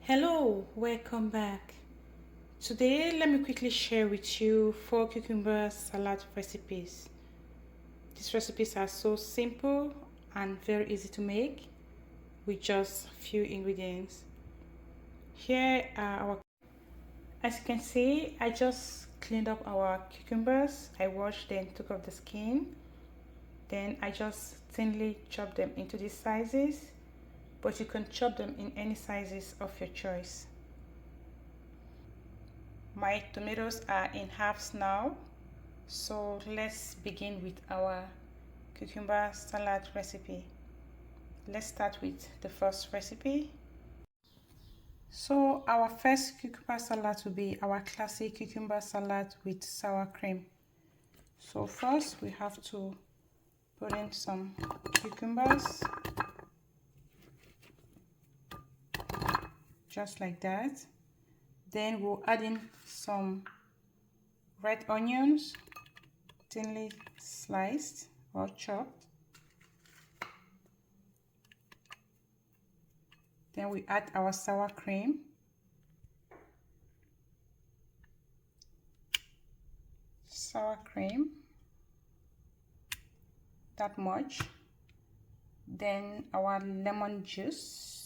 Hello, welcome back. Today, let me quickly share with you 4 cucumber salad recipes. These recipes are so simple and very easy to make with just few ingredients. Here are our, as you can see, I just cleaned up our cucumbers. I washed them, took off the skin. Then I just thinly chopped them into these sizes, but you can chop them in any sizes of your choice. My tomatoes are in halves now, so let's begin with our cucumber salad recipe. Let's start with the first recipe. So our first cucumber salad will be our classic cucumber salad with sour cream. So first we have to put in some cucumbers, just like that. Then we'll add in some red onions, thinly sliced or chopped. Then we add our sour cream. Sour cream, that much. Then our lemon juice.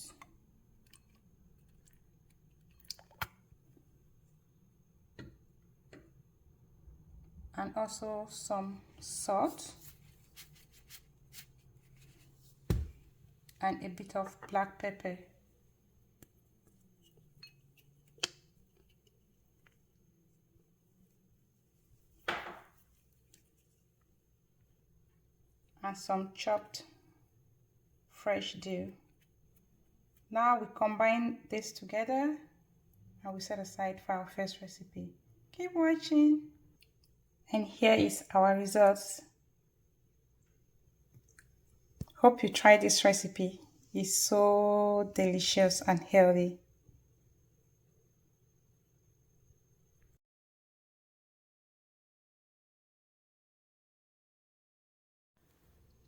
And also some salt. And a bit of black pepper. And some chopped fresh dill. Now we combine this together and we set aside for our first recipe. Keep watching. And here is our results. Hope you try this recipe. It's so delicious and healthy.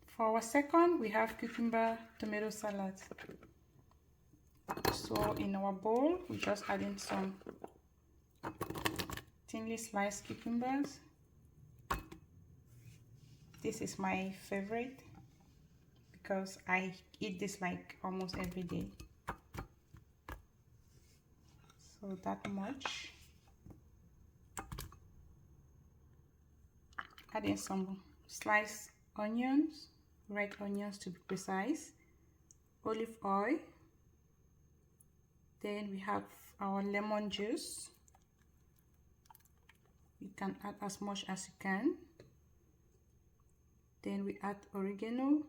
For our second, we have cucumber tomato salad. So in our bowl, we just add in some thinly sliced cucumbers. This is my favorite because I eat this like almost every day. So that much. Add in some sliced onions, red onions to be precise, olive oil. Then we have our lemon juice. You can add as much as you can. Then we add oregano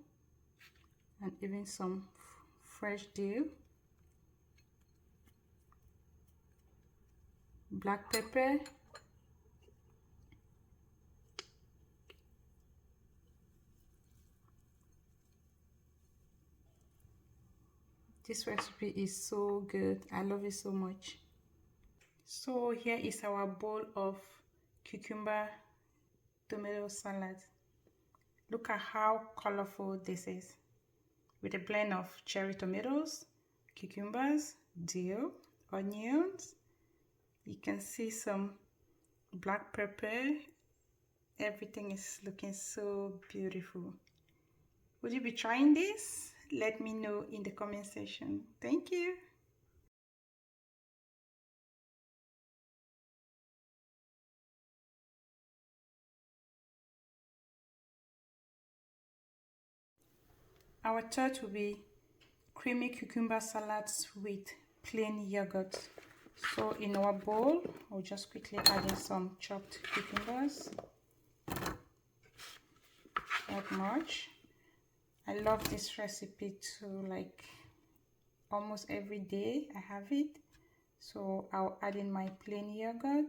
and even some fresh dill, black pepper, this recipe is so good. I love it so much. So here is our bowl of cucumber tomato salad. Look at how colorful this is, with a blend of cherry tomatoes, cucumbers, dill, onions. You can see some black pepper. Everything is looking so beautiful. Would you be trying this? Let me know in the comment section. Thank you. Our third will be creamy cucumber salads with plain yogurt. So in our bowl, we'll just quickly add in some chopped cucumbers. Not much. I love this recipe too, like almost every day I have it. So I'll add in my plain yogurt,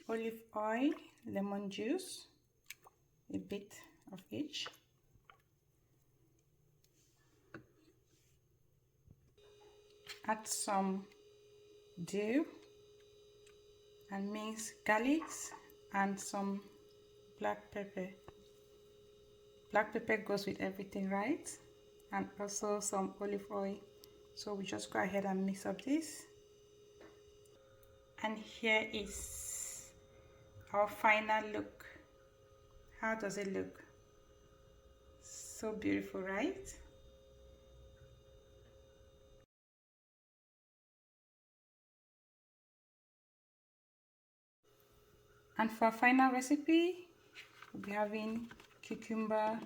olive oil, lemon juice, a bit of each. Add some dill and minced garlics and some black pepper. Black pepper goes with everything, right? and also some olive oil. So we just go ahead and mix up this. And here is our final look. How does it look? So beautiful, right? And for our final recipe, we'll be having cucumber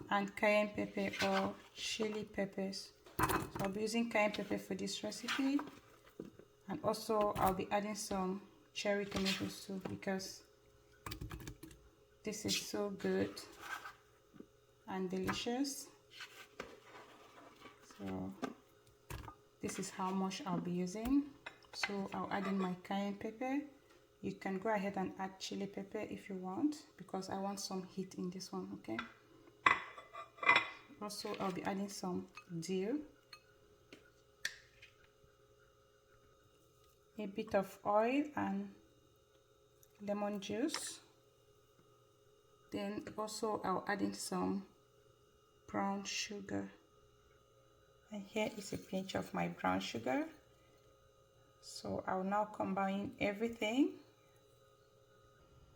and cayenne pepper or chili peppers. So I'll be using cayenne pepper for this recipe, and also I'll be adding some cherry tomatoes too because this is so good and delicious. So this is how much I'll be using. So I'll add in my cayenne pepper. You can go ahead and add chili pepper if you want because I want some heat in this one, okay? Also, I'll be adding some dill, a bit of oil and lemon juice. Then also I'll add in some brown sugar. And here is a pinch of my brown sugar. So I'll now combine everything.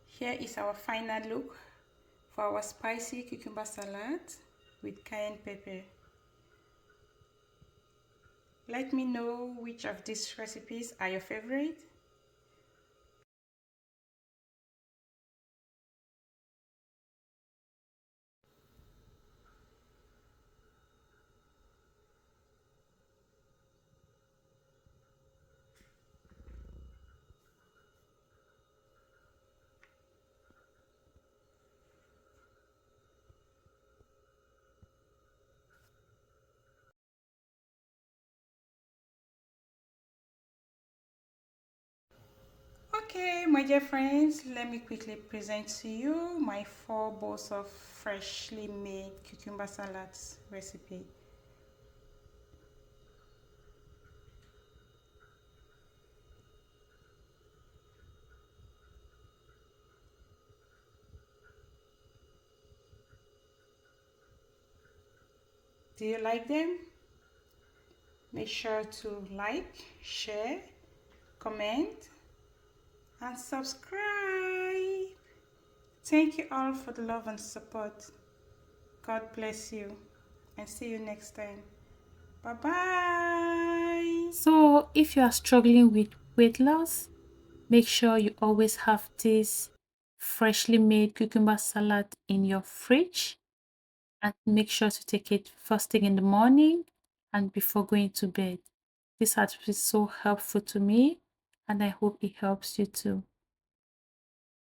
Here is our final look for our spicy cucumber salad with cayenne pepper. Let me know which of these recipes are your favorite. Okay, my dear friends, let me quickly present to you my 4 bowls of freshly made cucumber salads recipe. Do you like them? Make sure to like, share, comment, and subscribe. Thank you all for the love and support. God bless you and see you next time. Bye bye. So, if you are struggling with weight loss, make sure you always have this freshly made cucumber salad in your fridge and make sure to take it first thing in the morning and before going to bed. This has been so helpful to me and I hope it helps you too.